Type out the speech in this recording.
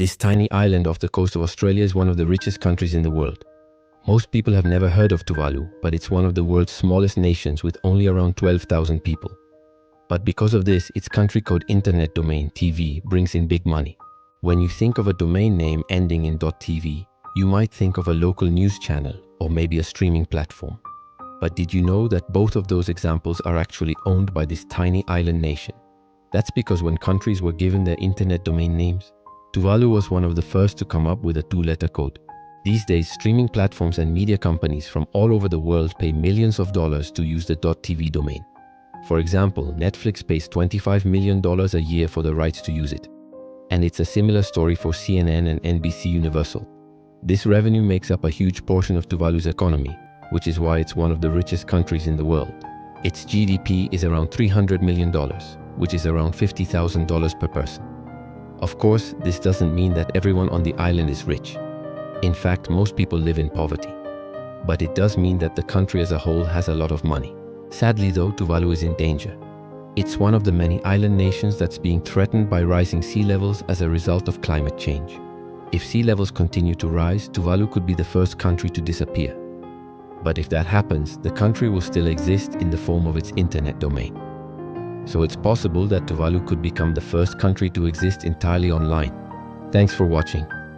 This tiny island off the coast of Australia is one of the richest countries in the world. Most people have never heard of Tuvalu, but it's one of the world's smallest nations with only around 12,000 people. But because of this, its country code internet domain TV brings in big money. When you think of a domain name ending in .tv, you might think of a local news channel or maybe a streaming platform. But did you know that both of those examples are actually owned by this tiny island nation? That's because when countries were given their internet domain names, Tuvalu was one of the first to come up with a two-letter code. These days, streaming platforms and media companies from all over the world pay millions of dollars to use the .tv domain. For example, Netflix pays $25 million a year for the rights to use it. And it's a similar story for CNN and NBC Universal. This revenue makes up a huge portion of Tuvalu's economy, which is why it's one of the richest countries in the world. Its GDP is around $300 million, which is around $50,000 per person. Of course, this doesn't mean that everyone on the island is rich. In fact, most people live in poverty. But it does mean that the country as a whole has a lot of money. Sadly though, Tuvalu is in danger. It's one of the many island nations that's being threatened by rising sea levels as a result of climate change. If sea levels continue to rise, Tuvalu could be the first country to disappear. But if that happens, the country will still exist in the form of its internet domain. So it's possible that Tuvalu could become the first country to exist entirely online. Thanks for watching.